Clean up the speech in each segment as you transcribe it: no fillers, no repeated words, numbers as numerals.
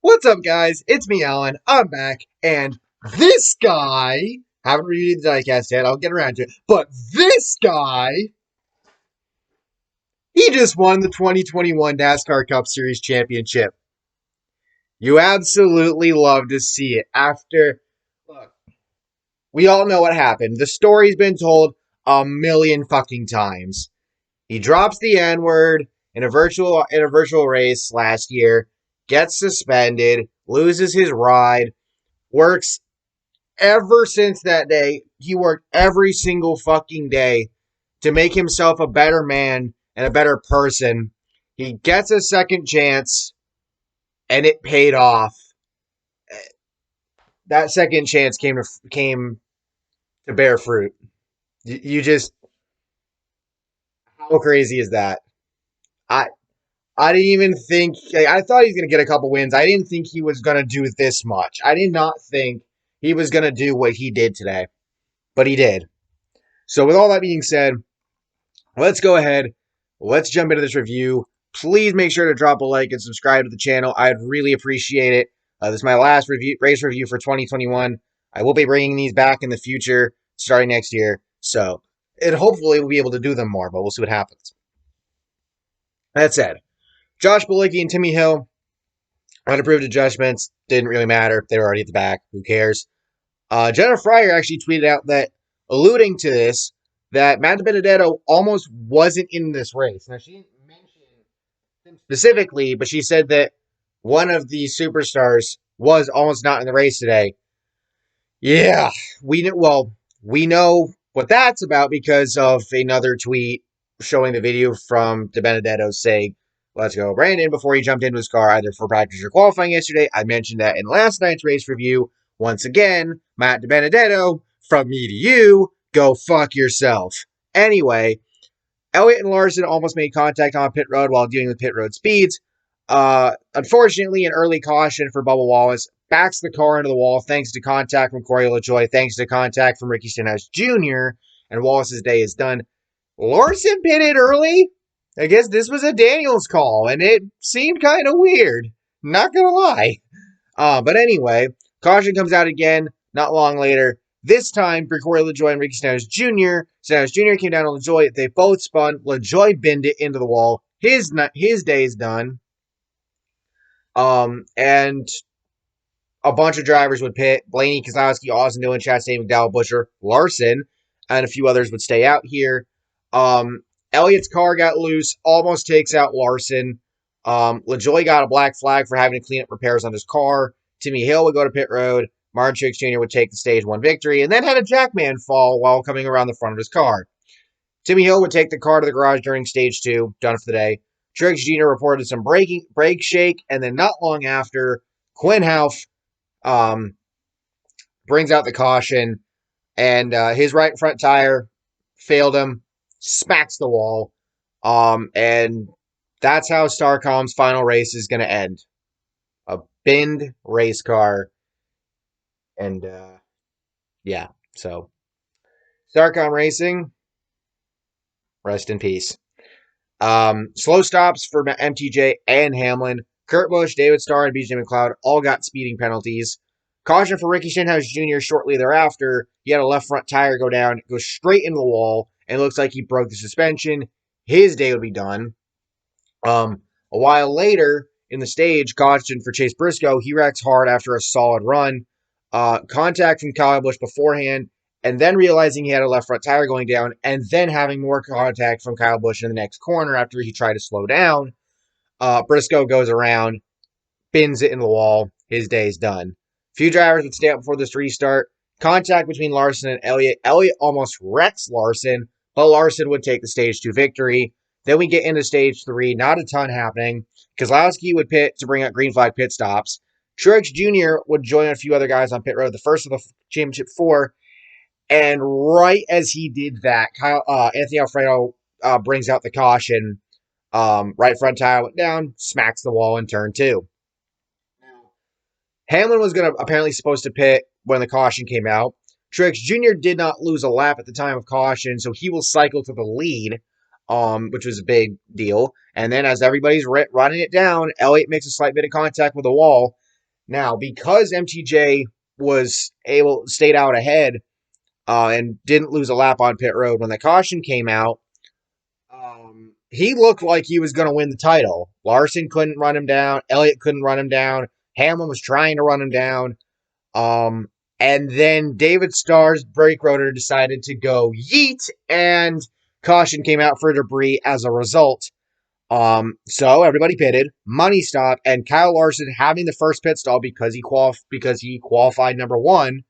What's up, guys? It's me, Alan. I'm back, and this guy, haven't reviewed the diecast yet, I'll get around to it, but this guy, he just won the 2021 NASCAR Cup Series Championship. You absolutely love to see it. Look, we all know what happened. The story's been told a million fucking times. He drops the N-word in a virtual race last year, gets suspended, loses his ride, works ever since that day. He worked every single fucking day to make himself a better man and a better person. He gets a second chance, and it paid off. That second chance came to bear fruit. You just, how crazy is that? I I didn't even think. I thought he was going to get a couple wins. I didn't think he was going to do this much. I did not think he was going to do what he did today, but he did. So with all that being said, let's go ahead. Let's jump into this review. Please make sure to drop a like and subscribe to the channel. I'd really appreciate it. This is my last race review for 2021. I will be bringing these back in the future, starting next year. So, and hopefully we'll be able to do them more, but we'll see what happens. That said, Josh Bilicki and Timmy Hill unapproved adjustments. Didn't really matter. They were already at the back. Who cares? Jenna Fryer actually tweeted out that, alluding to this, that Matt Benedetto almost wasn't in this race. Now, she didn't mention him specifically, but she said that one of the superstars was almost not in the race today. Yeah, we know what that's about because of another tweet showing the video from Benedetto saying, "Let's go, Brandon," before he jumped into his car either for practice or qualifying yesterday. I mentioned that in last night's race review. Once again, Matt Benedetto, from me to you, go fuck yourself. Anyway, Elliott and Larson almost made contact on pit road while dealing with pit road speeds. Unfortunately, an early caution for Bubba Wallace backs the car into the wall thanks to contact from Corey LaJoie, thanks to contact from Ricky Stenhouse Jr., and Wallace's day is done. Larson pitted early. I guess this was a Daniels call, and it seemed kind of weird. Not gonna lie. But anyway, caution comes out again not long later. This time for Corey LaJoie and Ricky Stenhouse Jr. Stenhouse Jr. came down on LaJoie. They both spun. LaJoie binned it into the wall. His day is done. And a bunch of drivers would pit. Blaney, Keselowski, Austin Dillon, Chastain, McDowell, Buscher, Larson, and a few others would stay out here. Elliott's car got loose, almost takes out Larson. LaJoie got a black flag for having to clean up repairs on his car. Timmy Hill would go to pit road. Martin Truex Jr. would take the stage one victory, and then had a jackman fall while coming around the front of his car. Timmy Hill would take the car to the garage during stage two, done for the day. Truex Jr. reported some brake shake, and then not long after, Quinn Houff brings out the caution, and his right front tire failed him, smacks the wall, and that's how Starcom's final race is going to end. A binned race car, and yeah, so Starcom Racing, rest in peace. Slow stops for MTJ and Hamlin. Kurt Busch, David Starr, and BJ McLeod all got speeding penalties. Caution for Ricky Stenhouse Jr. shortly thereafter. He had a left front tire go down, go straight into the wall, and it looks like he broke the suspension. His day would be done. A while later in the stage, caution for Chase Briscoe. He wrecks hard after a solid run. Contact from Kyle Busch beforehand, and then realizing he had a left front tire going down, and then having more contact from Kyle Busch in the next corner after he tried to slow down. Briscoe goes around, bins it in the wall. His day is done. Few drivers would stay out before this restart. Contact between Larson and Elliott. Elliott almost wrecks Larson, but Larson would take the stage 2 victory. Then we get into stage 3. Not a ton happening. Keselowski would pit to bring out green flag pit stops. Truex Jr. would join a few other guys on pit road, the first of the championship 4. And right as he did that, Anthony Alfredo brings out the caution. Right front tire went down, smacks the wall in turn 2. Hamlin was apparently supposed to pit when the caution came out. Truex Jr. did not lose a lap at the time of caution, so he will cycle to the lead, which was a big deal. And then as everybody's running it down, Elliott makes a slight bit of contact with the wall. Now, because MTJ stayed out ahead and didn't lose a lap on pit road when the caution came out, he looked like he was going to win the title. Larson couldn't run him down. Elliott couldn't run him down. Hamlin was trying to run him down. Um, and then David Starr's brake rotor decided to go yeet, and caution came out for debris as a result. So everybody pitted, money stopped, and Kyle Larson having the first pit stall because he qualified number one.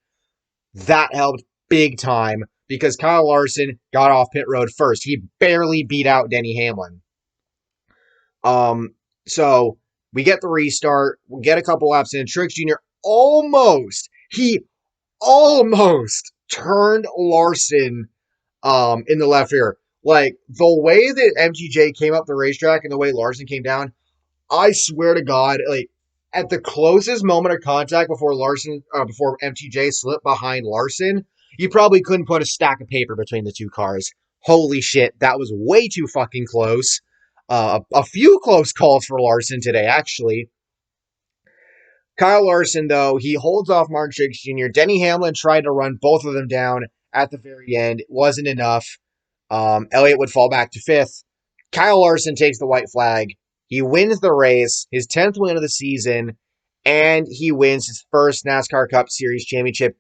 That helped big time because Kyle Larson got off pit road first. He barely beat out Denny Hamlin. So we get the restart, we get a couple laps in. Truex Jr. He almost turned Larson in the left rear. Like the way that MTJ came up the racetrack and the way Larson came down, I swear to God, like at the closest moment of contact before MTJ slipped behind Larson, you probably couldn't put a stack of paper between the two cars. Holy shit, that was way too fucking close. A few close calls for Larson today, actually. Kyle Larson, though, he holds off Martin Truex Jr. Denny Hamlin tried to run both of them down at the very end. It wasn't enough. Elliott would fall back to fifth. Kyle Larson takes the white flag. He wins the race, his 10th win of the season, and he wins his first NASCAR Cup Series Championship.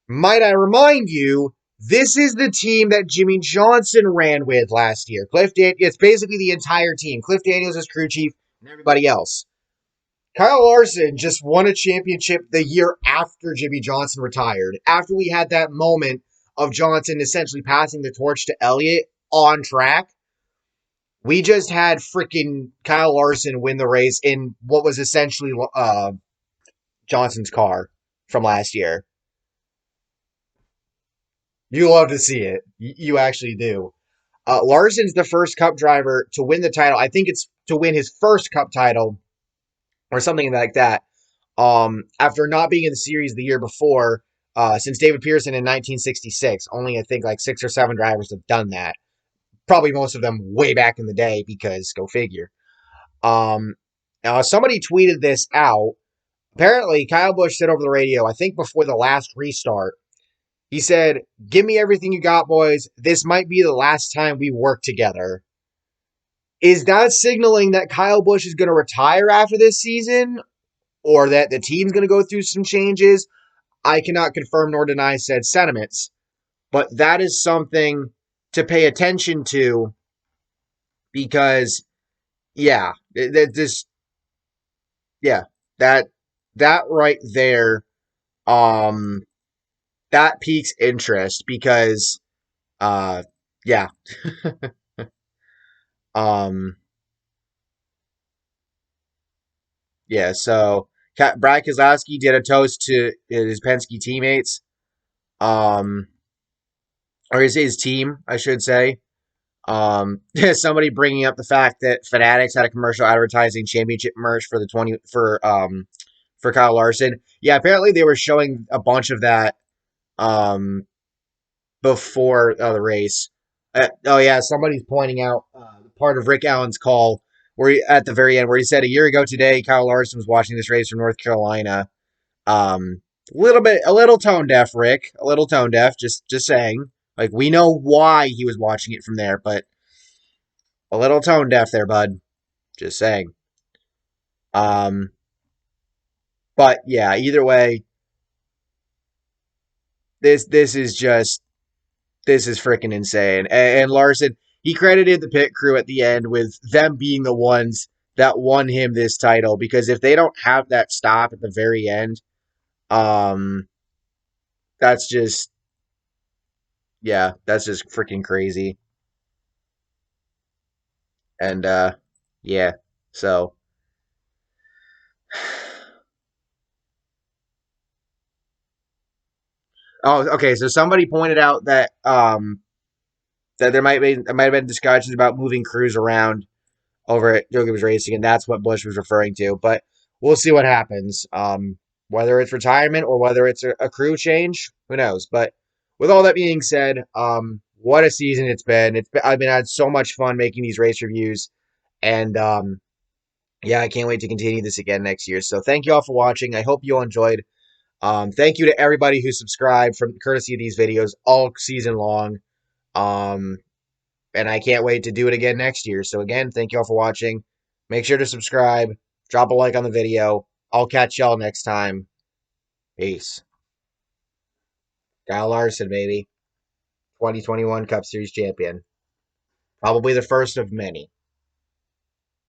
Might I remind you, this is the team that Jimmy Johnson ran with last year. It's basically the entire team. Cliff Daniels is crew chief and everybody else. Kyle Larson just won a championship the year after Jimmy Johnson retired. After we had that moment of Johnson essentially passing the torch to Elliott on track, we just had freaking Kyle Larson win the race in what was essentially Johnson's car from last year. You love to see it. You actually do. Larson's the first Cup driver to win the title. I think it's to win his first Cup title or something like that. After not being in the series the year before, since David Pearson in 1966, only I think like 6 or 7 drivers have done that. Probably most of them way back in the day because go figure. Now somebody tweeted this out. Apparently, Kyle Busch said over the radio, I think before the last restart, he said, "Give me everything you got, boys. This might be the last time we work together." Is that signaling that Kyle Busch is going to retire after this season? Or that the team's going to go through some changes? I cannot confirm nor deny said sentiments. But that is something to pay attention to because, yeah, yeah, that right there, um, that piques interest because, yeah, um, yeah. So Brad Keselowski did a toast to his Penske teammates, um, or his team, I should say. Somebody bringing up the fact that Fanatics had a commercial advertising championship merch for the 20 for Kyle Larson. Yeah, apparently they were showing a bunch of that um before the race. Oh yeah, somebody's pointing out part of Rick Allen's call where at the very end where he said a year ago today Kyle Larson was watching this race from North Carolina. Um, a little tone deaf, Rick, a little tone deaf. Just saying. Like we know why he was watching it from there, but a little tone deaf there, bud. Just saying. Um, but yeah, either way, this is just this is freaking insane. And Larson, he credited the pit crew at the end with them being the ones that won him this title because if they don't have that stop at the very end, um, that's just that's just freaking crazy. And yeah, so oh, okay. So somebody pointed out that there might have been discussions about moving crews around over at Jacobs Racing, and that's what Busch was referring to. But we'll see what happens. Whether it's retirement or whether it's a crew change, who knows? But with all that being said, what a season it's been. I've had so much fun making these race reviews, and Yeah, I can't wait to continue this again next year. So thank you all for watching. I hope you all enjoyed. Thank you to everybody who subscribed from courtesy of these videos all season long. Um, and I can't wait to do it again next year. So again, thank you all for watching. Make sure to subscribe, drop a like on the video. I'll catch y'all next time. Peace. Kyle Larson, baby. 2021 Cup Series champion. Probably the first of many.